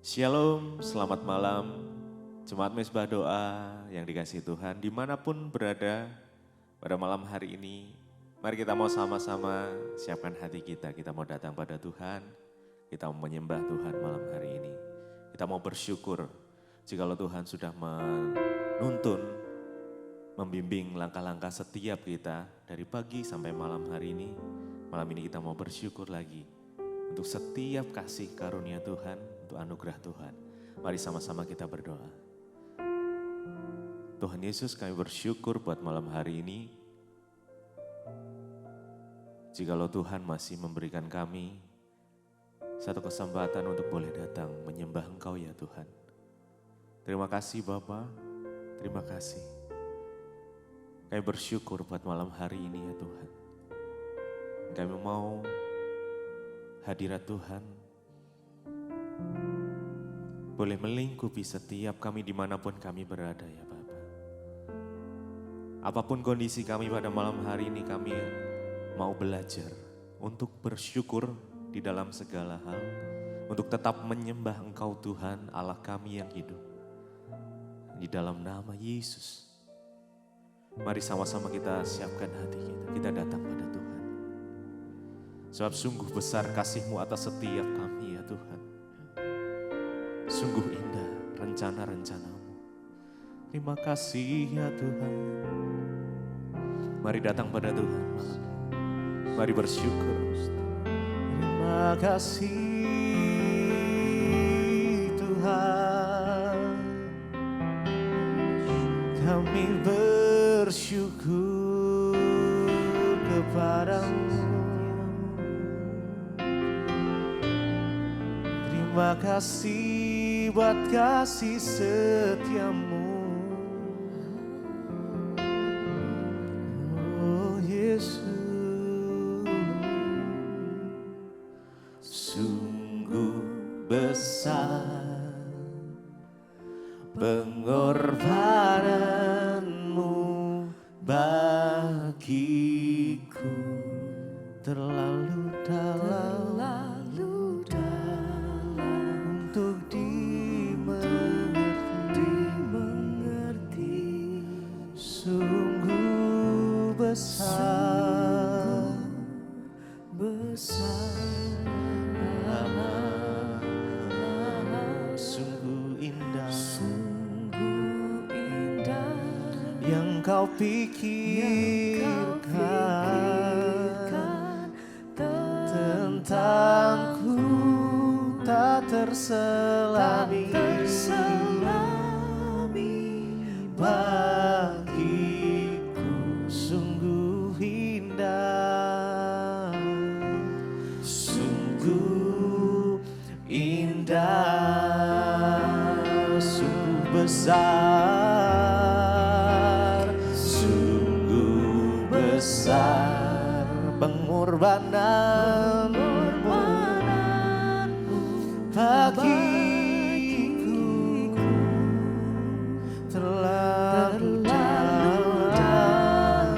Shalom, selamat malam, Jemaat Mezbah Doa yang dikasihi Tuhan, dimanapun berada pada malam hari ini. Mari kita mau sama-sama siapkan hati kita mau datang pada Tuhan, kita mau menyembah Tuhan malam hari ini. Kita mau bersyukur jikalau Tuhan sudah menuntun, membimbing langkah-langkah setiap kita dari pagi sampai malam hari ini. Malam ini kita mau bersyukur lagi untuk setiap kasih karunia Tuhan, untuk anugerah Tuhan. Mari sama-sama kita berdoa. Tuhan Yesus, kami bersyukur buat malam hari ini. Jikalau Tuhan masih memberikan kami satu kesempatan untuk boleh datang menyembah Engkau ya Tuhan. Terima kasih Bapa, terima kasih. Kami bersyukur buat malam hari ini ya Tuhan. Kami mau hadirat Tuhan boleh melingkupi setiap kami dimanapun kami berada ya Bapa. Apapun kondisi kami pada malam hari ini, kami mau belajar untuk bersyukur di dalam segala hal, untuk tetap menyembah Engkau Tuhan Allah kami yang hidup. Di dalam nama Yesus, mari sama-sama kita siapkan hati kita datang pada Tuhan. Sebab sungguh besar kasih-Mu atas setiap kami ya Tuhan. Sungguh indah rencana-rencana-Mu. Terima kasih ya Tuhan. Mari datang pada Tuhan. Mari bersyukur. Terima kasih Tuhan. Kami bersyukur kepadamu. Terima kasih buat kasih setiamu. Oh Yesus, sungguh besar pengorbananmu bagiku, terlalu dalam untuk dimengerti, sungguh besar, sungguh indah yang kau pikirkan tentangku. Tak terselami bagiku, sungguh indah, sungguh indah, sungguh besar, sungguh besar pengorbanan bagiku, terlalu dalam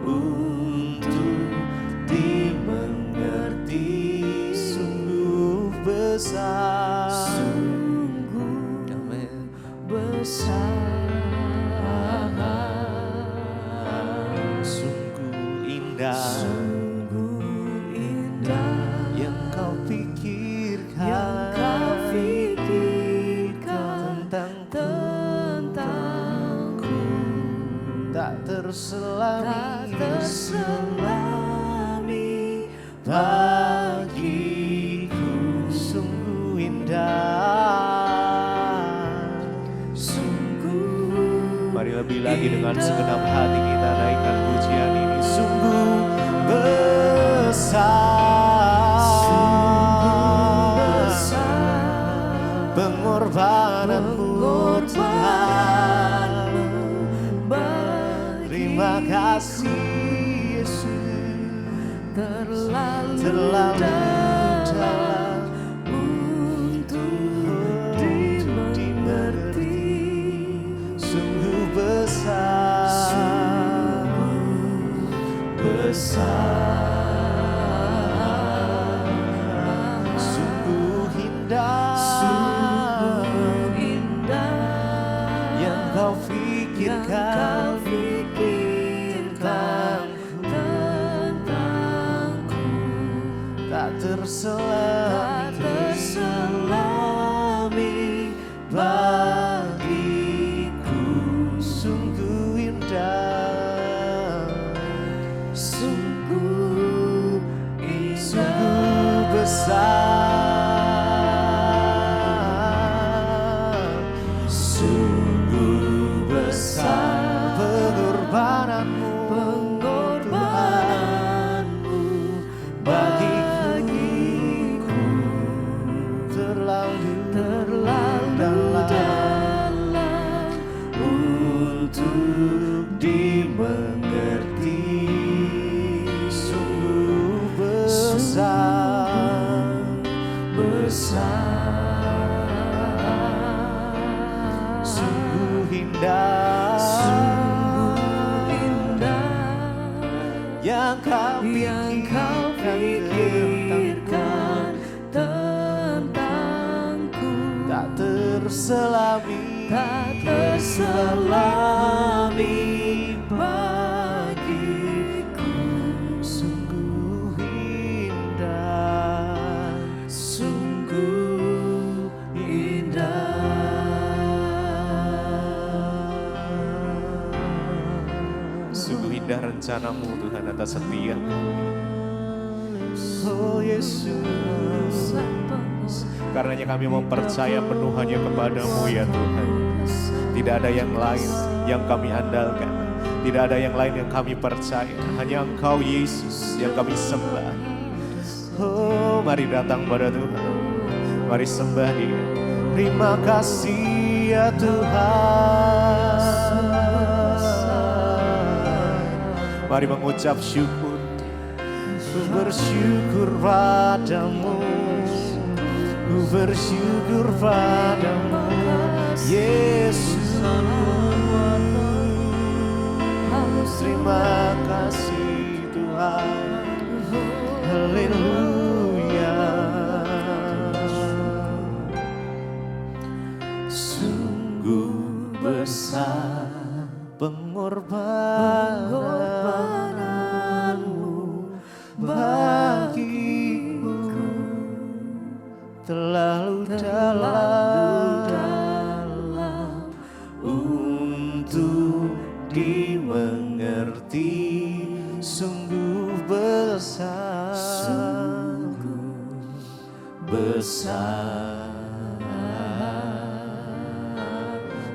untuk dimengerti, sungguh besar, sungguh besar, sungguh indah, yang kau pikirkan tentangku, tak terselami bagiku, sungguh indah, sungguh. Mari lebih lagi dengan segenap hati kita naikkan pujian ini, sungguh besar pengorbananmu Tuhan. Terima kasih Yesus, terlalu dalam untuk dimengerti, sungguh besar, besar, sungguh indah, kau pikirkan tentangku tak terselami bagiku. Sungguh indah, sungguh indah, sungguh besar, sungguh besar pengorbananmu, bagiku terlalu dalam untuk dimengerti. Sungguh besar, sungguh indah, yang kau pikirkan tentangku tak terselami bagiku. Sungguh indah, sungguh indah, Sungguh indah rencanamu Tuhan atas setiap. oh Yesus. Karenanya kami mau percaya penuh hanya kepadamu ya Tuhan. Tidak ada yang lain yang kami andalkan. Tidak ada yang lain yang kami percaya. Hanya Engkau Yesus yang kami sembah. Oh, mari datang pada Tuhan. Mari sembah Dia. Terima kasih ya Tuhan. Mari mengucap syukur. Ku bersyukur padamu, ku bersyukur padamu Yesus. Terima kasih Tuhan. Haleluya. Sungguh besar pengorbananmu bagiku, terlalu dalam untuk dimengerti. Sungguh besar,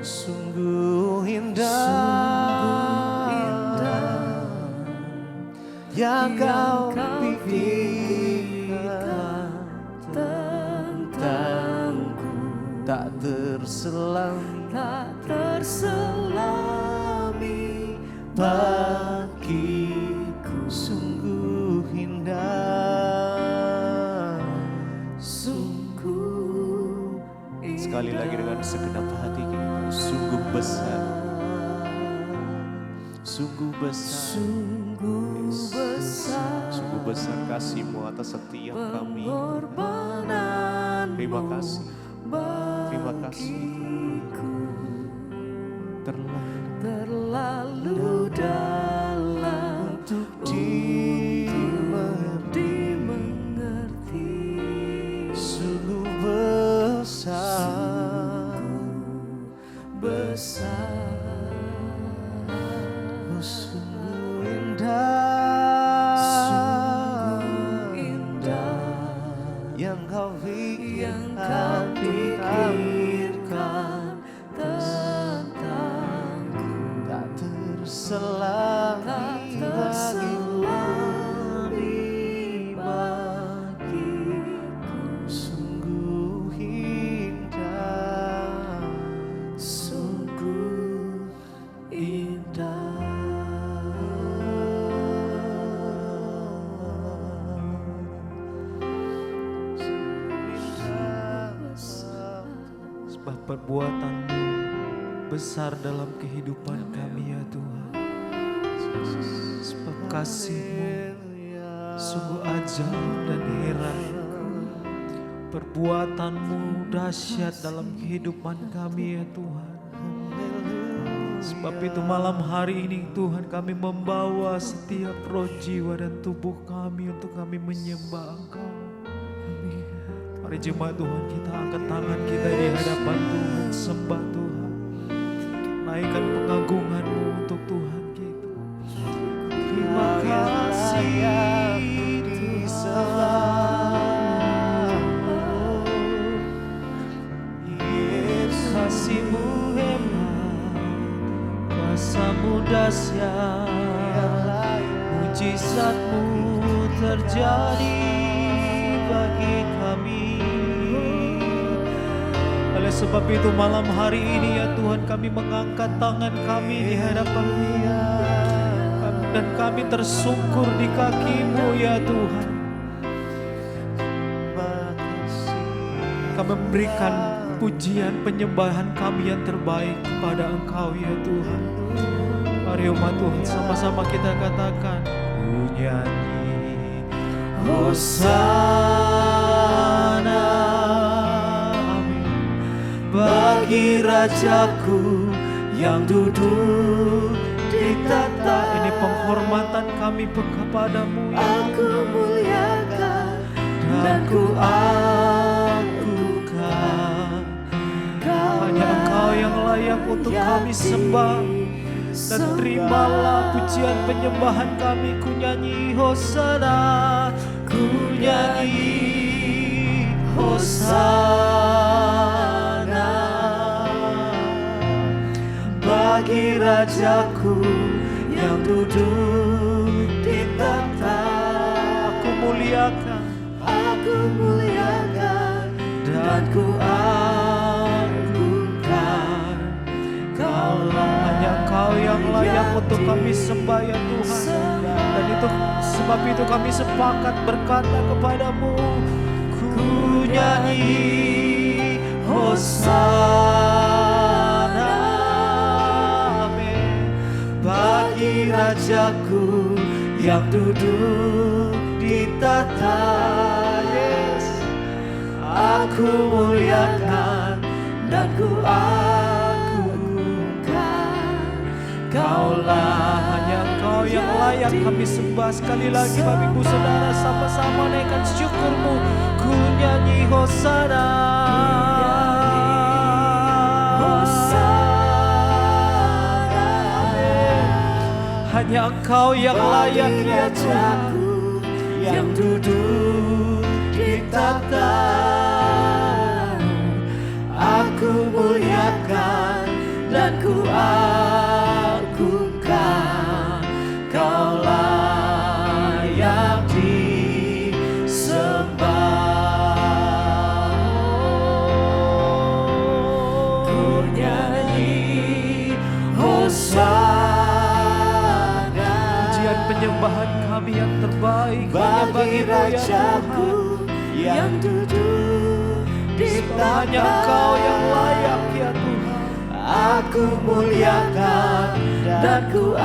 sungguh indah, yang kau pikirkan tentangku tak terselami bagiku. Sungguh indah, sungguh indah. Sekali lagi dengan segenap hati kita. Sungguh besar. Sungguh besar. Sungguh besar kasih-Mu atas setiap kami. Terima kasih. Terima kasih. Terlalu dalam untuk dimengerti. Sungguh besar, oh, sungguh indah, yang kau pikirkan tentangku tak terselami bagiku. Sungguh indah, sungguh indah. Sebab perbuatan-Mu besar dalam kehidupan kami ya Tuhan. Sebab kasih-Mu sungguh ajaib dan heran. Perbuatan-Mu dahsyat dalam kehidupan kami ya Tuhan. Sebab itu malam hari ini Tuhan kami membawa setiap roh, jiwa dan tubuh kami untuk kami menyembah Engkau. Mari jemaat Tuhan, kita angkat tangan kita di hadapan Tuhan, sembah Tuhan. Naikkan pengagungan-Mu untuk Tuhan kita. Terima kasih di kasih-Mu hebat, kuasa-Mu dahsyat, mujizat-Mu terjadi bagi kami. Oleh sebab itu malam hari ini ya Tuhan, kami mengangkat tangan kami di hadapan-Mu dan kami tersungkur di kaki-Mu ya Tuhan. Kami memberikan pujian penyembahan kami yang terbaik kepada Engkau ya Tuhan. Mari umat Tuhan sama-sama kita katakan, ku nyanyi Hosana, amin, bagi Rajaku yang duduk di tahta. Ini penghormatan kami kepada-Mu ya Aku muliakan dan ku agungkan. Hanya Engkau yang layak untuk kami sembah, dan terimalah pujian penyembahan kami. Ku nyanyi Hosana, ku nyanyi Hosana, bagi Rajaku yang duduk di tahta. Aku muliakan dan ku agungkan. Kaulah, hanya Engkau yang layak untuk kami sembah ya Tuhan. Dan itu sebab itu kami sepakat berkata kepada-Mu, ku nyanyi Hosana, amin, bagi Rajaku yang duduk di tahta. Yes, aku muliakan dan ku agungkan. Kaulah, hanya Engkau yang layak kami sembah. Sekali lagi Bapak Ibu Saudara, sama-sama naikkan syukur-Mu. Ku nyanyi Hosana, hanya Engkau yang layak ya Tuhan, yang duduk di tahta. Aku muliakan dan ku agungkan. Kaulah yang disembah. Ku nyanyi Hosana, pujian penyembahan kami yang terbaik bagi Rajaku yang duduk di tahta. Hanya Engkau yang layak ya Tuhan. Aku muliakan dan ku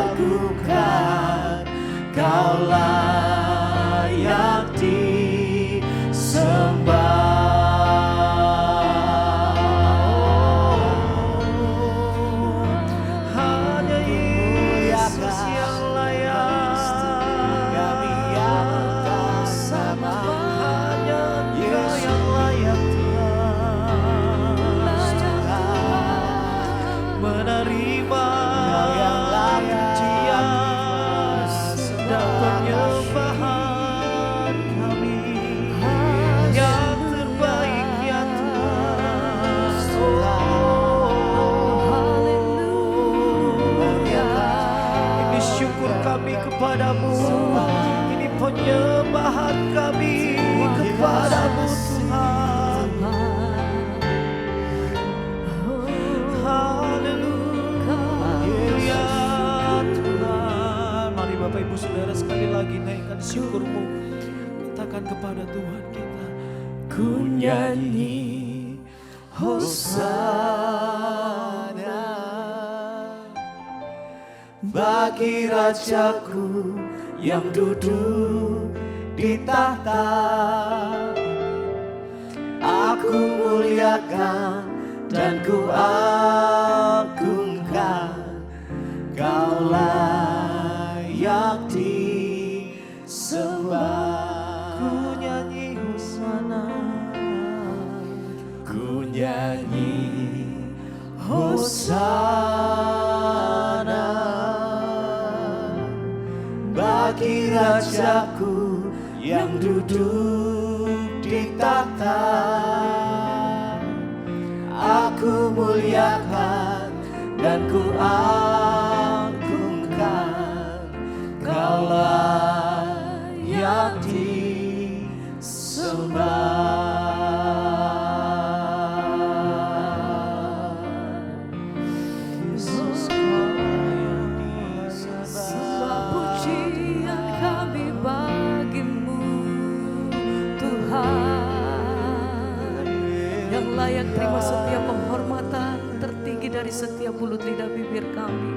agungkan. Kaulah yang disembah. Hanya Yesus yang layak. Hanya Engkau yang layak menerima pujian dan penyembahan kami yang terbaik ya Tuhan. Ini syukur kami kepada-Mu, ini penyembahan kami kepada-Mu Tuhan. Haleluya Tuhan. Mari Bapak Ibu Saudara sekali lagi naikkan syukur-Mu. Katakan kepada Tuhan kita, ku nyanyi Hosana, bagi Rajaku yang duduk di tahta. Aku muliakan dan ku agungkan. Hosana bagi Rajaku yang duduk di tahta. Aku muliakan dan ku agungkan, Kau layak disembah. Yesus, Kau layak disembah. Sembah pujian kami bagimu Tuhan, yang layak terima setiap penghormatan tertinggi dari setiap mulut lidah bibir kami.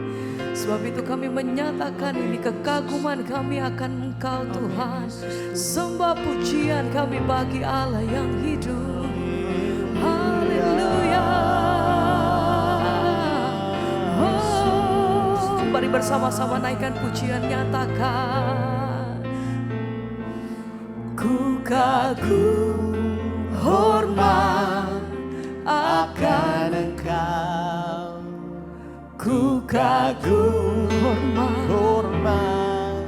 Sebab itu kami menyatakan ini kekaguman kami akan Engkau Tuhan. Sembah pujian kami bagi Allah yang hidup. Haleluya. Oh, mari bersama-sama naikkan pujian, nyatakan. Ku kagum hormat Akan Engkau, ku kagum hormat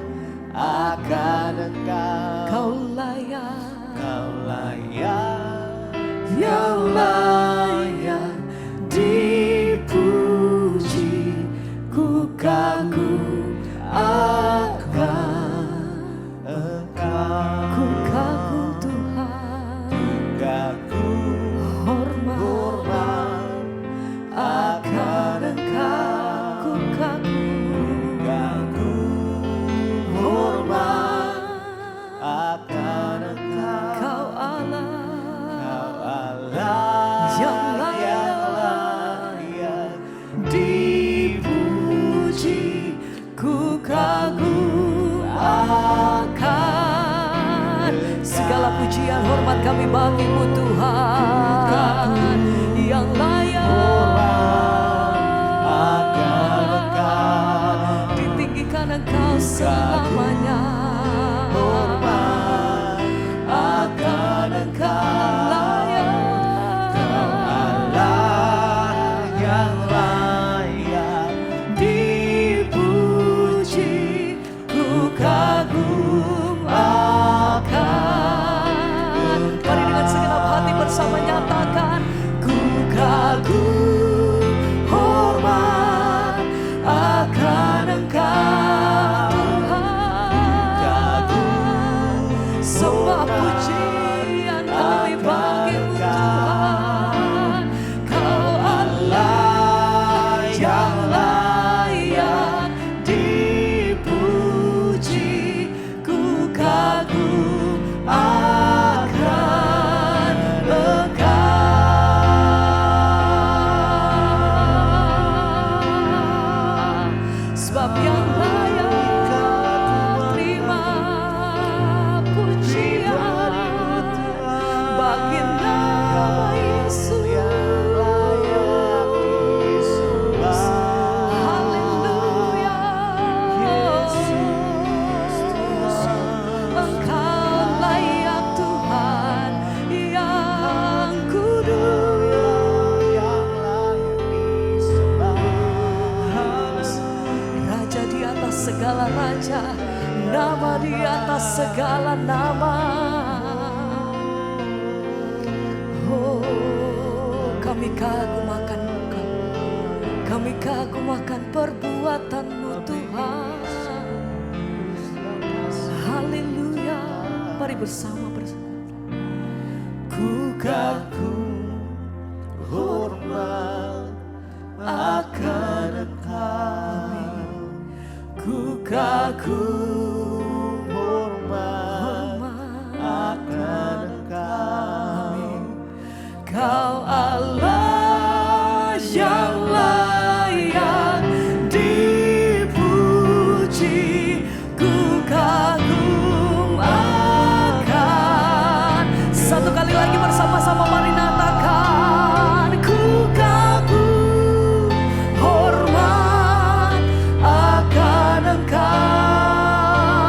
akan Engkau. Kau layak, Kau layak, yang layak dipuji. Ku kagum akan Engkau. ku kagum Tuhan. Kagum Hormat akan Engkau. ku kagum Kagum hormat akan Engkau. Kau Allah Kau Allah yang layak dipuji. Ku kagum akan segala pujian hormat kami bagimu Tuhan, yang layak ditinggikan Engkau selamanya. hormat akan Engkau. Layak Allah yang layak dipuji. Ku kagum akan. Mari dengan segenap hati bersama nyatakan. Ku kagum hormat akan Engkau. Kagum Sembah pujian kami bagimu Tuhan. Kau Allah yang layak dipuji. Ku kagum akan Engkau, sebab yang layak terima pujian bagi nama Yesus. Haleluya. Engkau layak Tuhan yang kudus, Raja di atas segala raja, nama di atas segala nama. Oh, kami kagum akan Engkau, kami kagum akan perbuatan-Mu Tuhan. Haleluya. Mari bersama. Ku kagum hormat akan Engkau. Ku kagum hormat akan Engkau. Kau Allah yang layak dipuji. Ku kagum akan. Satu kali lagi bersama-sama mari nyatakan. Ku kagum hormat akan Engkau.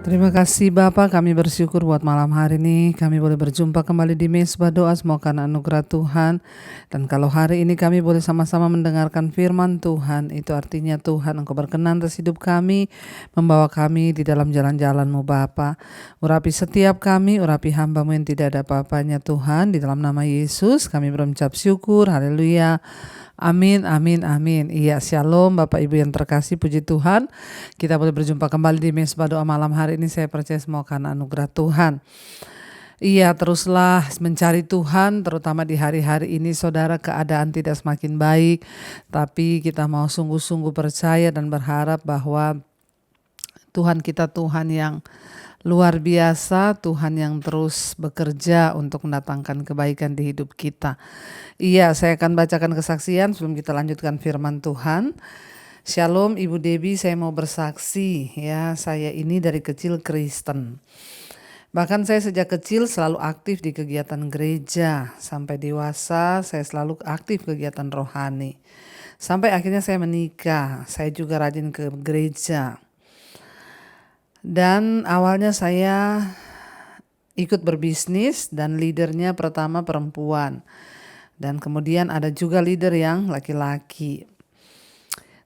Terima kasih Bapak, kami bersyukur buat malam hari ini kami boleh berjumpa kembali di Mesbah Doa, semoga karena anugerah Tuhan. Dan kalau hari ini kami boleh sama-sama mendengarkan firman Tuhan, itu artinya Tuhan Engkau berkenan atas hidup kami, membawa kami di dalam jalan-jalan-Mu Bapa. Urapi setiap kami, urapi hamba-Mu yang tidak ada apa-apanya Tuhan, di dalam nama Yesus kami berucap syukur, haleluya. Amin, amin, amin. Iya, shalom Bapak Ibu yang terkasih, puji Tuhan. Kita boleh berjumpa kembali di Mesbah Doa malam hari ini. Saya percaya semua karena anugerah Tuhan. Iya, teruslah mencari Tuhan, terutama di hari-hari ini saudara, keadaan tidak semakin baik. Tapi kita mau sungguh-sungguh percaya dan berharap bahwa Tuhan kita Tuhan yang luar biasa, Tuhan yang terus bekerja untuk mendatangkan kebaikan di hidup kita. Iya, saya akan bacakan kesaksian sebelum kita lanjutkan firman Tuhan. Shalom Ibu Debbie, saya mau bersaksi ya, saya ini dari kecil Kristen. Bahkan saya sejak kecil selalu aktif di kegiatan gereja. Sampai dewasa saya selalu aktif kegiatan rohani. Sampai akhirnya saya menikah, saya juga rajin ke gereja. Dan awalnya saya ikut berbisnis dan leadernya pertama perempuan. Dan kemudian ada juga leader yang laki-laki.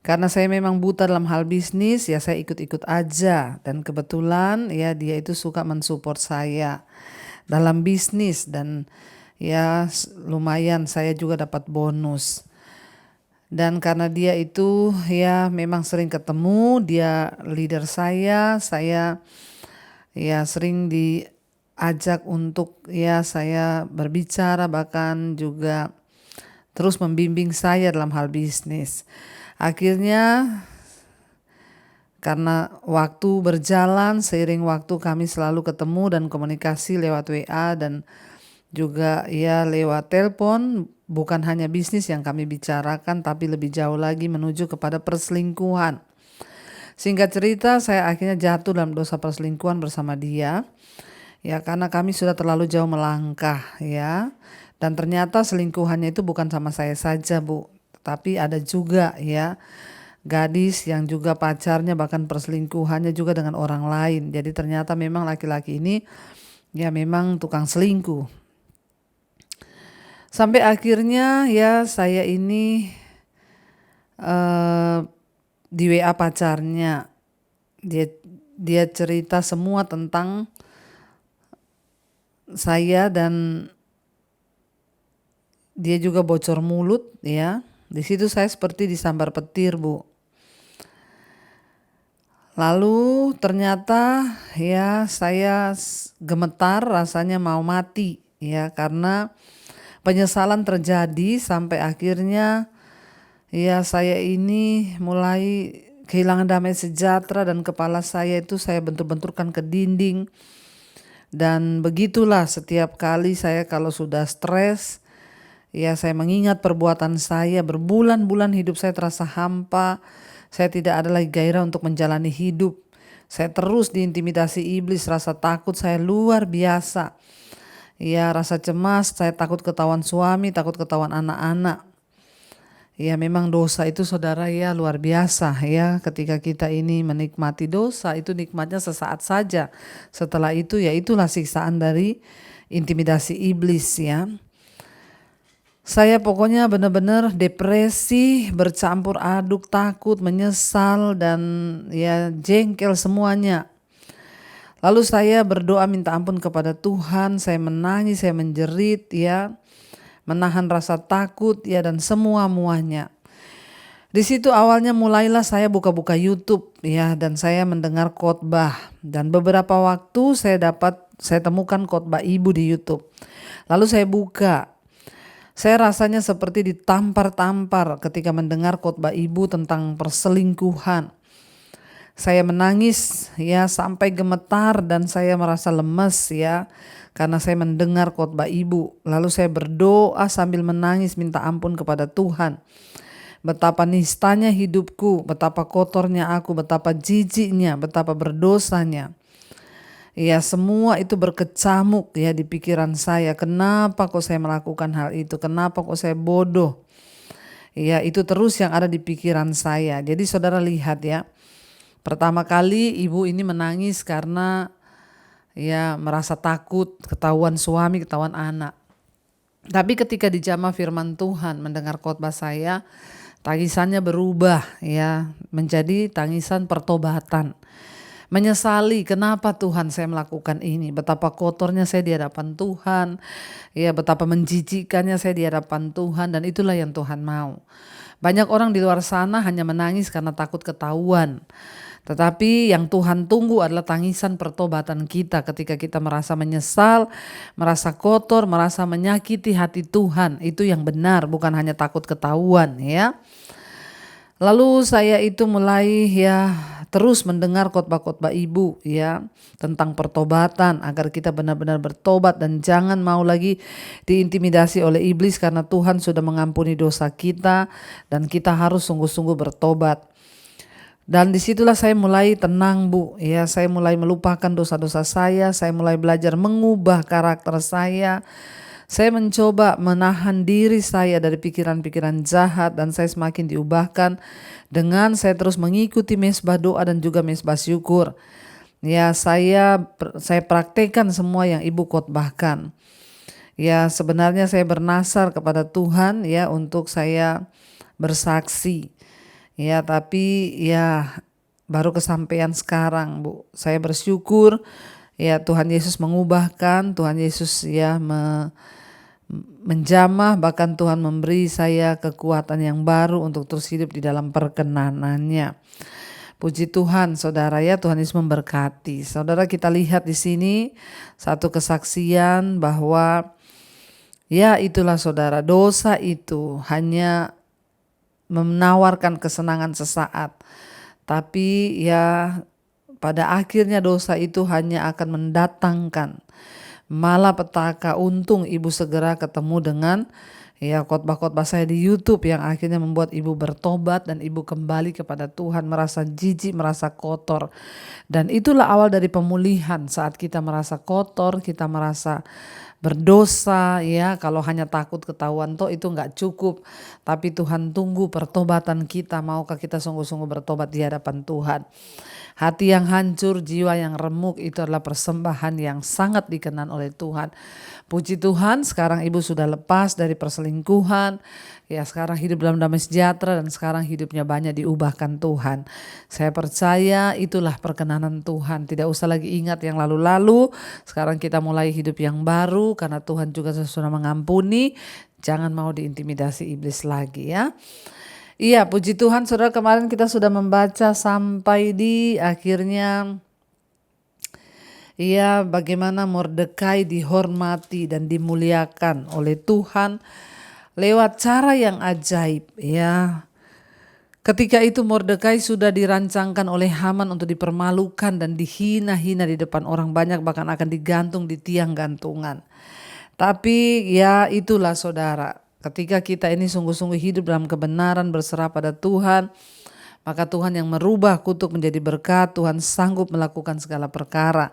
Karena saya memang buta dalam hal bisnis, ya saya ikut-ikut aja. Dan kebetulan ya dia itu suka mensupport saya dalam bisnis. Dan ya lumayan saya juga dapat bonus. Dan karena dia itu ya memang sering ketemu, dia leader saya ya sering diajak untuk ya saya berbicara, bahkan juga terus membimbing saya dalam hal bisnis. Akhirnya karena waktu berjalan, seiring waktu kami selalu ketemu dan komunikasi lewat WA dan juga ya lewat telepon. Bukan hanya bisnis yang kami bicarakan, tapi lebih jauh lagi menuju kepada perselingkuhan. Singkat cerita, saya akhirnya jatuh dalam dosa perselingkuhan bersama dia. Ya, karena kami sudah terlalu jauh melangkah ya. Dan ternyata selingkuhannya itu bukan sama saya saja, Bu. Tapi ada juga ya gadis yang juga pacarnya, bahkan perselingkuhannya juga dengan orang lain. Jadi ternyata memang laki-laki ini ya memang tukang selingkuh. Sampai akhirnya ya saya ini di WA pacarnya, dia cerita semua tentang saya dan dia juga bocor mulut ya. Di situ saya seperti disambar petir, Bu. Lalu ternyata ya saya gemetar, rasanya mau mati ya, karena penyesalan terjadi sampai akhirnya ya saya ini mulai kehilangan damai sejahtera dan kepala saya itu saya bentur-benturkan ke dinding. Dan begitulah setiap kali saya kalau sudah stres ya saya mengingat perbuatan saya, berbulan-bulan hidup saya terasa hampa. Saya tidak ada lagi gairah untuk menjalani hidup. Saya terus diintimidasi iblis, rasa takut saya luar biasa. Ya rasa cemas, saya takut ketahuan suami, takut ketahuan anak-anak. Ya memang dosa itu saudara ya luar biasa ya, ketika kita ini menikmati dosa itu nikmatnya sesaat saja. Setelah itu ya itulah siksaan dari intimidasi iblis ya. Saya pokoknya benar-benar depresi, bercampur aduk, takut, menyesal dan ya jengkel semuanya. Lalu saya berdoa minta ampun kepada Tuhan, saya menangis, saya menjerit ya, menahan rasa takut ya dan semua-muanya. Di situ awalnya mulailah saya buka-buka YouTube ya dan saya mendengar khotbah dan beberapa waktu saya temukan khotbah ibu di YouTube. Lalu saya buka. Saya rasanya seperti ditampar-tampar ketika mendengar khotbah ibu tentang perselingkuhan. Saya menangis ya sampai gemetar dan saya merasa lemes ya karena saya mendengar khotbah ibu. Lalu saya berdoa sambil menangis minta ampun kepada Tuhan. Betapa nistanya hidupku, betapa kotornya aku, betapa jijiknya, betapa berdosanya. Ya semua itu berkecamuk ya di pikiran saya. Kenapa kok saya melakukan hal itu? Kenapa kok saya bodoh? Ya itu terus yang ada di pikiran saya. Jadi saudara lihat ya. Pertama kali ibu ini menangis karena ya merasa takut ketahuan suami, ketahuan anak. Tapi ketika dijamah firman Tuhan, mendengar khotbah saya, tangisannya berubah ya menjadi tangisan pertobatan. Menyesali kenapa Tuhan saya melakukan ini, betapa kotornya saya di hadapan Tuhan, ya betapa menjijikannya saya di hadapan Tuhan, dan itulah yang Tuhan mau. Banyak orang di luar sana hanya menangis karena takut ketahuan. Tetapi yang Tuhan tunggu adalah tangisan pertobatan kita ketika kita merasa menyesal, merasa kotor, merasa menyakiti hati Tuhan. Itu yang benar, bukan hanya takut ketahuan ya. Lalu saya itu mulai ya terus mendengar khotbah-khotbah ibu ya tentang pertobatan agar kita benar-benar bertobat dan jangan mau lagi diintimidasi oleh iblis karena Tuhan sudah mengampuni dosa kita dan kita harus sungguh-sungguh bertobat. Dan disitulah saya mulai tenang Bu, ya saya mulai melupakan dosa-dosa saya mulai belajar mengubah karakter saya mencoba menahan diri saya dari pikiran-pikiran jahat dan saya semakin diubahkan dengan saya terus mengikuti mesbah doa dan juga mesbah syukur. Ya saya praktekkan semua yang ibu khotbahkan. Ya sebenarnya saya bernasar kepada Tuhan ya untuk saya bersaksi. Ya tapi ya baru kesampaian sekarang Bu. Saya bersyukur ya Tuhan Yesus mengubahkan, Tuhan Yesus ya menjamah, bahkan Tuhan memberi saya kekuatan yang baru untuk terus hidup di dalam perkenanannya. Puji Tuhan saudara ya, Tuhan Yesus memberkati. Saudara kita lihat di sini satu kesaksian bahwa ya itulah saudara, dosa itu hanya menawarkan kesenangan sesaat, tapi ya pada akhirnya dosa itu hanya akan mendatangkan malapetaka. Untung ibu segera ketemu dengan ya khotbah-khotbah saya di YouTube yang akhirnya membuat ibu bertobat dan ibu kembali kepada Tuhan, merasa jijik, merasa kotor. Dan itulah awal dari pemulihan. Saat kita merasa kotor, kita merasa berdosa ya, kalau hanya takut ketahuan toh itu nggak cukup, tapi Tuhan tunggu pertobatan kita. Maukah kita sungguh-sungguh bertobat di hadapan Tuhan? Hati yang hancur, jiwa yang remuk itu adalah persembahan yang sangat dikenan oleh Tuhan. Puji Tuhan, sekarang ibu sudah lepas dari perselingkuhan. Ya sekarang hidup dalam damai sejahtera dan sekarang hidupnya banyak diubahkan Tuhan. Saya percaya itulah perkenanan Tuhan. Tidak usah lagi ingat yang lalu-lalu. Sekarang kita mulai hidup yang baru karena Tuhan juga sudah mengampuni. Jangan mau diintimidasi iblis lagi ya. Iya, puji Tuhan saudara, kemarin kita sudah membaca sampai di akhirnya iya bagaimana Mordekai dihormati dan dimuliakan oleh Tuhan lewat cara yang ajaib ya. Ketika itu Mordekai sudah dirancangkan oleh Haman untuk dipermalukan dan dihina-hina di depan orang banyak, bahkan akan digantung di tiang gantungan. Tapi ya itulah saudara, ketika kita ini sungguh-sungguh hidup dalam kebenaran, berserah pada Tuhan, maka Tuhan yang merubah kutuk menjadi berkat, Tuhan sanggup melakukan segala perkara.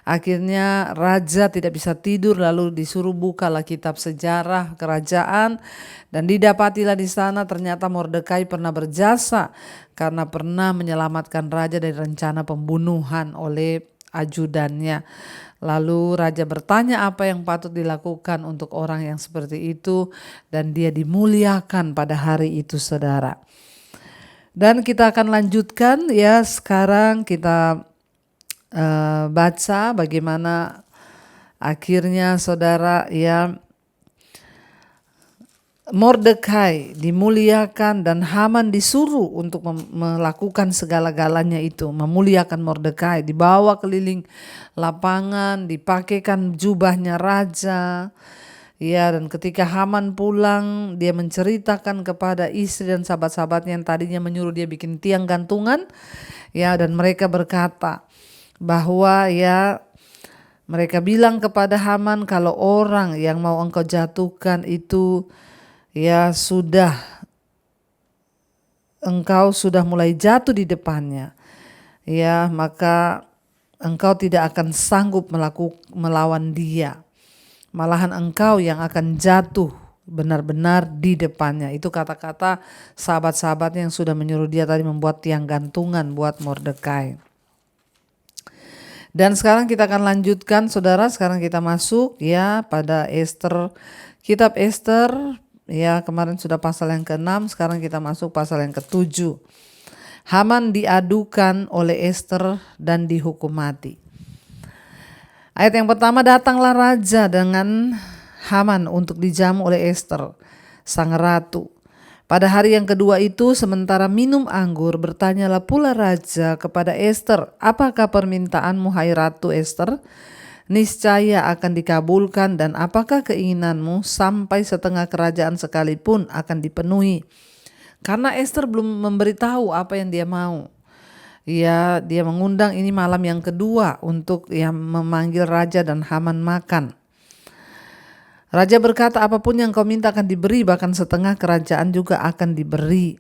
Akhirnya raja tidak bisa tidur, lalu disuruh bukalah kitab sejarah kerajaan dan didapatilah di sana ternyata Mordekai pernah berjasa karena pernah menyelamatkan raja dari rencana pembunuhan oleh ajudannya. Lalu raja bertanya apa yang patut dilakukan untuk orang yang seperti itu dan dia dimuliakan pada hari itu saudara. Dan kita akan lanjutkan ya, sekarang kita baca bagaimana akhirnya saudara ya Mordekai dimuliakan dan Haman disuruh untuk melakukan segala-galanya itu, memuliakan Mordekai, dibawa keliling lapangan, dipakaikan jubahnya raja. Ya, dan ketika Haman pulang, dia menceritakan kepada istri dan sahabat-sahabatnya yang tadinya menyuruh dia bikin tiang gantungan. Ya, dan mereka berkata bahwa ya mereka bilang kepada Haman kalau orang yang mau engkau jatuhkan itu ya engkau sudah mulai jatuh di depannya, ya maka engkau tidak akan sanggup melawan dia, malahan engkau yang akan jatuh benar-benar di depannya. Itu kata-kata sahabat-sahabatnya yang sudah menyuruh dia tadi membuat tiang gantungan buat Mordekai. Dan sekarang kita akan lanjutkan saudara, sekarang kita masuk ya pada Ester, kitab Ester ya, kemarin sudah pasal yang ke-6, sekarang kita masuk pasal yang ke-7. Haman diadukan oleh Ester dan dihukum mati. Ayat yang pertama, datanglah raja dengan Haman untuk dijamu oleh Ester, sang ratu. Pada hari yang kedua itu, sementara minum anggur, bertanyalah pula raja kepada Ester, apakah permintaanmu hai Ratu Ester? Niscaya akan dikabulkan, dan apakah keinginanmu sampai setengah kerajaan sekalipun akan dipenuhi. Karena Ester belum memberitahu apa yang dia mau. Ya, dia mengundang ini malam yang kedua untuk memanggil raja dan Haman makan. Raja berkata, apapun yang kau minta akan diberi, bahkan setengah kerajaan juga akan diberi.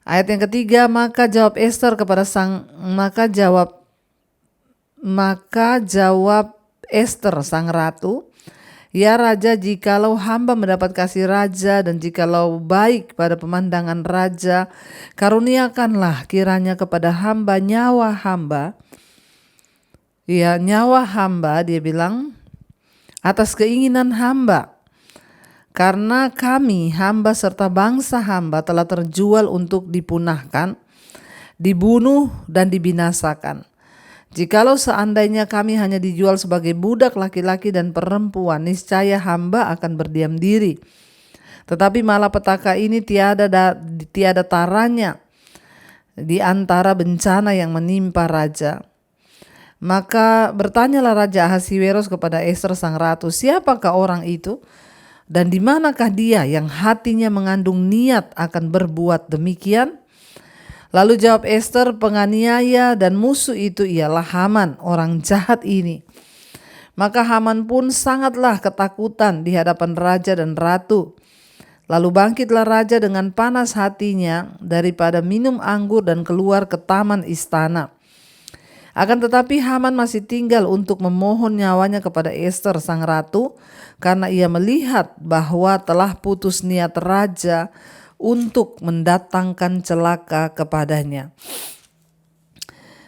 Ayat yang ketiga, maka jawab Ester sang ratu, ya raja, jikalau hamba mendapat kasih raja dan jikalau baik pada pemandangan raja, karuniakanlah kiranya kepada hamba nyawa hamba. Ya, nyawa hamba, dia bilang, atas keinginan hamba, karena kami hamba serta bangsa hamba telah terjual untuk dipunahkan, dibunuh dan dibinasakan. Jikalau seandainya kami hanya dijual sebagai budak laki-laki dan perempuan, niscaya hamba akan berdiam diri. Tetapi malapetaka ini tiada taranya di antara bencana yang menimpa raja. Maka bertanyalah Raja Ahasiweros kepada Ester sang ratu, siapakah orang itu? Dan di manakah dia yang hatinya mengandung niat akan berbuat demikian? Lalu jawab Ester, penganiaya dan musuh itu ialah Haman, orang jahat ini. Maka Haman pun sangatlah ketakutan di hadapan raja dan ratu. Lalu bangkitlah raja dengan panas hatinya daripada minum anggur dan keluar ke taman istana. Akan tetapi Haman masih tinggal untuk memohon nyawanya kepada Ester sang ratu, karena ia melihat bahwa telah putus niat raja untuk mendatangkan celaka kepadanya.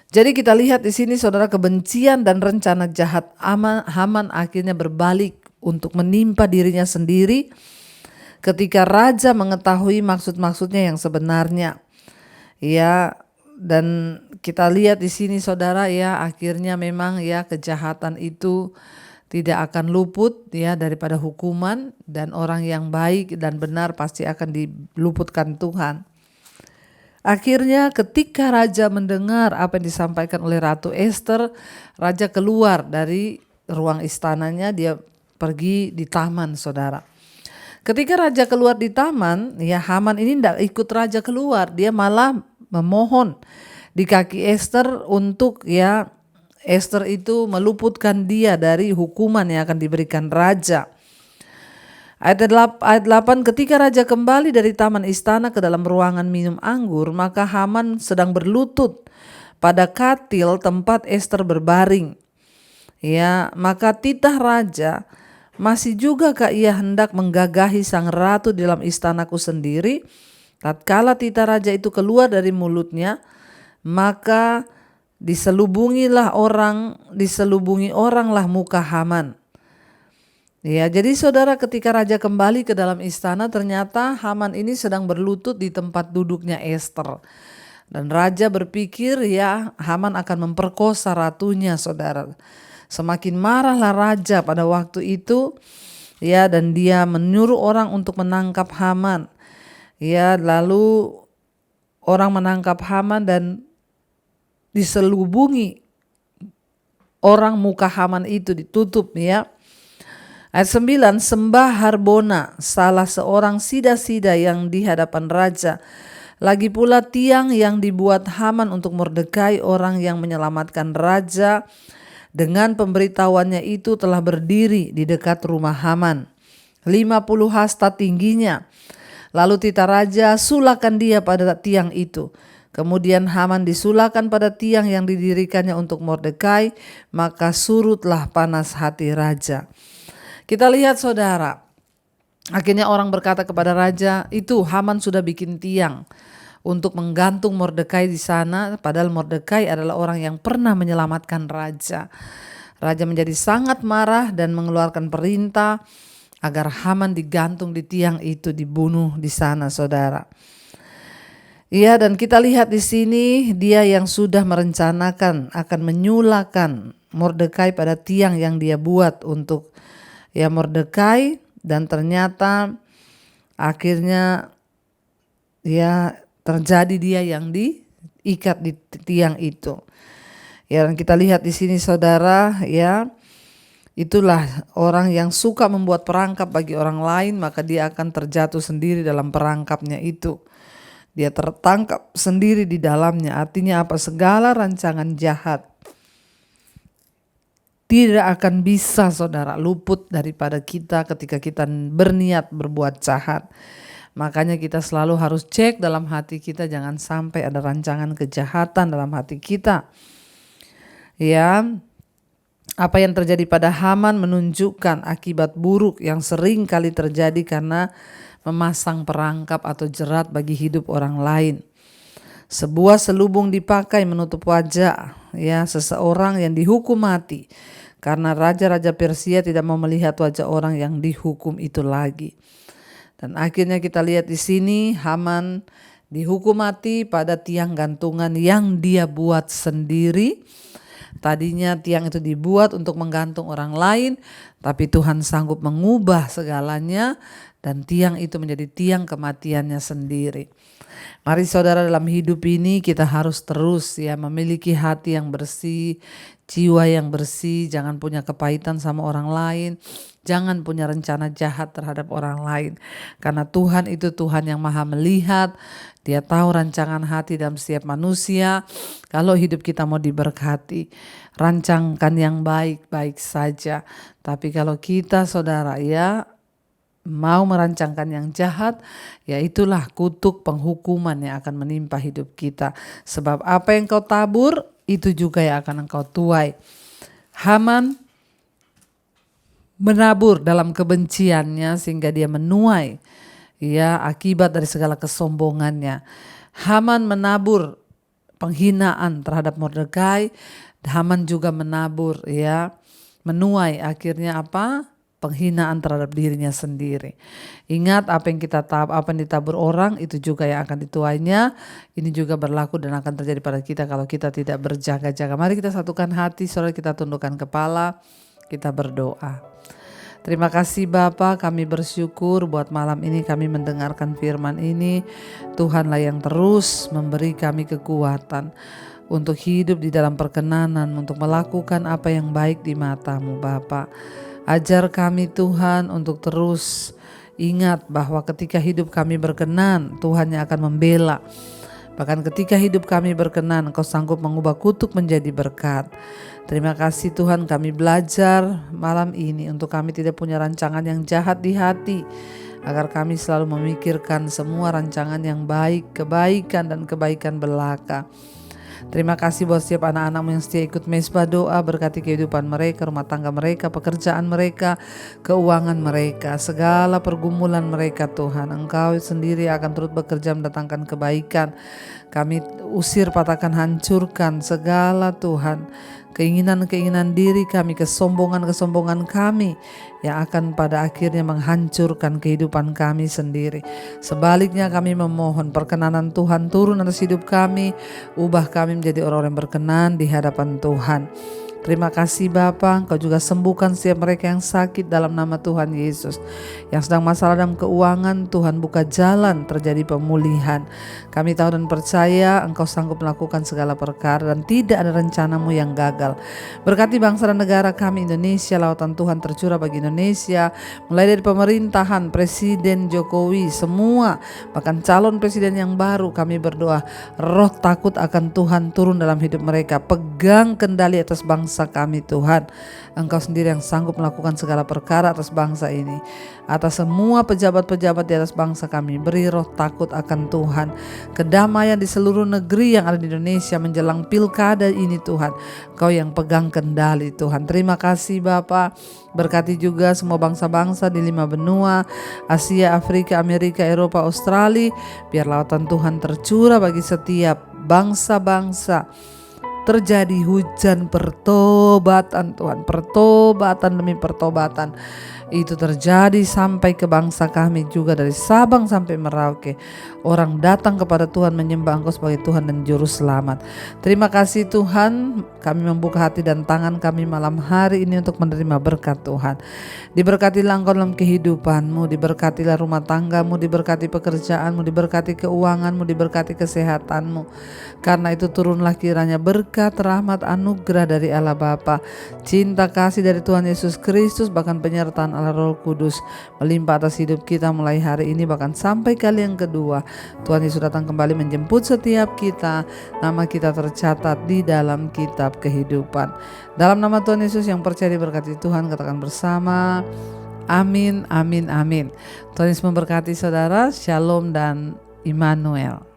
Jadi kita lihat di sini saudara, kebencian dan rencana jahat Haman akhirnya berbalik untuk menimpa dirinya sendiri ketika raja mengetahui maksud-maksudnya yang sebenarnya. Ya, dan kita lihat di sini saudara ya, akhirnya memang ya kejahatan itu tidak akan luput ya daripada hukuman, dan orang yang baik dan benar pasti akan diluputkan Tuhan. Akhirnya ketika raja mendengar apa yang disampaikan oleh Ratu Ester, raja keluar dari ruang istananya, dia pergi di taman saudara. Ketika raja keluar di taman, ya Haman ini tidak ikut raja keluar, dia malah memohon di kaki Ester untuk ya Ester itu meluputkan dia dari hukuman yang akan diberikan raja. Ayat 8, ketika raja kembali dari taman istana ke dalam ruangan minum anggur, maka Haman sedang berlutut pada katil tempat Ester berbaring. Ya, maka titah raja, masih jugakah ia hendak menggagahi sang ratu di dalam istanaku sendiri? Tatkala titah raja itu keluar dari mulutnya, maka diselubungi oranglah muka Haman. Ya, jadi saudara, ketika raja kembali ke dalam istana, ternyata Haman ini sedang berlutut di tempat duduknya Ester. Dan raja berpikir ya Haman akan memperkosa ratunya saudara. Semakin marahlah raja pada waktu itu ya, dan dia menyuruh orang untuk menangkap Haman. Ya, lalu orang menangkap Haman dan diselubungi orang muka Haman itu, ditutup ya. Ayat 9, sembah Harbona, salah seorang sida-sida yang di hadapan raja. Lagi pula tiang yang dibuat Haman untuk Mordekai, orang yang menyelamatkan raja, dengan pemberitahuannya itu telah berdiri di dekat rumah Haman. 50 hasta tingginya. Lalu titah raja, sulakan dia pada tiang itu. Kemudian Haman disulakan pada tiang yang didirikannya untuk Mordekai, maka surutlah panas hati raja. Kita lihat saudara, Akhirnya orang berkata kepada raja, itu Haman sudah bikin tiang untuk menggantung Mordekai di sana, padahal Mordekai adalah orang yang pernah menyelamatkan raja. Raja menjadi sangat marah dan mengeluarkan perintah agar Haman digantung di tiang itu, dibunuh di sana, saudara. Iya, dan kita lihat di sini dia yang sudah merencanakan akan menyulakan Mordekai pada tiang yang dia buat untuk ya Mordekai, dan ternyata akhirnya ya terjadi dia yang diikat di tiang itu. Ya, dan kita lihat di sini saudara, ya itulah orang yang suka membuat perangkap bagi orang lain, maka dia akan terjatuh sendiri dalam perangkapnya itu. Dia tertangkap sendiri di dalamnya. Artinya apa? Segala rancangan jahat tidak akan bisa saudara luput daripada kita ketika kita berniat berbuat jahat. Makanya kita selalu harus cek dalam hati kita, jangan sampai ada rancangan kejahatan dalam hati kita. Ya, apa yang terjadi pada Haman menunjukkan akibat buruk yang sering kali terjadi karena memasang perangkap atau jerat bagi hidup orang lain. Sebuah selubung dipakai menutup wajah ya seseorang yang dihukum mati, karena raja-raja Persia tidak mau melihat wajah orang yang dihukum itu lagi. Dan akhirnya kita lihat di sini Haman dihukum mati pada tiang gantungan yang dia buat sendiri. Tadinya tiang itu dibuat untuk menggantung orang lain, tapi Tuhan sanggup mengubah segalanya dan tiang itu menjadi tiang kematiannya sendiri. Mari saudara, dalam hidup ini kita harus terus ya memiliki hati yang bersih, jiwa yang bersih, jangan punya kepahitan sama orang lain, jangan punya rencana jahat terhadap orang lain. Karena Tuhan itu Tuhan yang maha melihat, Dia tahu rancangan hati dalam setiap manusia. Kalau hidup kita mau diberkati, rancangkan yang baik-baik saja. Tapi kalau kita saudara ya mau merancangkan yang jahat, ya itulah kutuk penghukuman yang akan menimpa hidup kita. Sebab apa yang kau tabur, itu juga yang akan engkau tuai. Haman menabur dalam kebenciannya sehingga dia menuai ya akibat dari segala kesombongannya. Haman menabur penghinaan terhadap Mordekai, Haman juga menabur ya menuai akhirnya apa? Penghinaan terhadap dirinya sendiri. Ingat, apa yang ditabur orang itu juga yang akan dituainya. Ini juga berlaku dan akan terjadi pada kita kalau kita tidak berjaga-jaga. Mari kita satukan hati, saudara, kita tundukkan kepala, kita berdoa. Terima kasih Bapa, kami bersyukur buat malam ini kami mendengarkan firman ini. Tuhanlah yang terus memberi kami kekuatan untuk hidup di dalam perkenanan, untuk melakukan apa yang baik di mata-Mu Bapa. Ajar kami Tuhan untuk terus ingat bahwa ketika hidup kami berkenan, Tuhan yang akan membela. Bahkan ketika hidup kami berkenan, Engkau sanggup mengubah kutuk menjadi berkat. Terima kasih Tuhan, kami belajar malam ini untuk kami tidak punya rancangan yang jahat di hati, agar kami selalu memikirkan semua rancangan yang baik, kebaikan dan kebaikan belaka. Terima kasih buat setiap anak-anakmu yang setia ikut Mezbah Doa. Berkati kehidupan mereka, rumah tangga mereka, pekerjaan mereka, keuangan mereka, segala pergumulan mereka Tuhan. Engkau sendiri akan turut bekerja mendatangkan kebaikan. Kami usir, patahkan, hancurkan segala Tuhan keinginan-keinginan diri kami, kesombongan-kesombongan kami yang akan pada akhirnya menghancurkan kehidupan kami sendiri. Sebaliknya kami memohon perkenanan Tuhan turun atas hidup kami, ubah kami menjadi orang-orang yang berkenan di hadapan Tuhan. Terima kasih Bapa, Engkau juga sembuhkan setiap mereka yang sakit dalam nama Tuhan Yesus. Yang sedang masalah dalam keuangan, Tuhan buka jalan terjadi pemulihan. Kami tahu dan percaya Engkau sanggup melakukan segala perkara dan tidak ada rencana-Mu yang gagal. Berkati bangsa dan negara kami Indonesia, lautan Tuhan tercurah bagi Indonesia. Mulai dari pemerintahan, Presiden Jokowi, semua, bahkan calon presiden yang baru, kami berdoa roh takut akan Tuhan turun dalam hidup mereka. Pegang kendali atas bangsa bangsa kami Tuhan. Engkau sendiri yang sanggup melakukan segala perkara atas bangsa ini. Atas semua pejabat-pejabat di atas bangsa kami, beri roh takut akan Tuhan. Kedamaian di seluruh negeri yang ada di Indonesia menjelang pilkada ini Tuhan. Kau yang pegang kendali Tuhan. Terima kasih Bapa. Berkati juga semua bangsa-bangsa di 5 benua, Asia, Afrika, Amerika, Eropa, Australia. Biar lautan Tuhan tercurah bagi setiap bangsa-bangsa. Terjadi hujan pertobatan Tuhan, pertobatan demi pertobatan. Itu terjadi sampai ke bangsa kami juga, dari Sabang sampai Merauke. Orang datang kepada Tuhan menyembah Engkau sebagai Tuhan dan Juru Selamat. Terima kasih Tuhan, kami membuka hati dan tangan kami malam hari ini untuk menerima berkat Tuhan. Diberkatilah Engkau dalam kehidupanmu, diberkatilah rumah tanggamu, diberkati pekerjaanmu, diberkati keuanganmu, diberkati kesehatanmu. Karena itu turunlah kiranya berkat, rahmat, anugerah dari Allah Bapa, cinta kasih dari Tuhan Yesus Kristus, bahkan penyertaan Allah Roh Kudus melimpah atas hidup kita mulai hari ini bahkan sampai kali yang kedua. Tuhan Yesus datang kembali menjemput setiap kita. Nama kita tercatat di dalam kitab kehidupan. Dalam nama Tuhan Yesus yang percaya diberkati Tuhan, katakan bersama, amin, amin, amin. Tuhan Yesus memberkati saudara. Shalom dan Immanuel.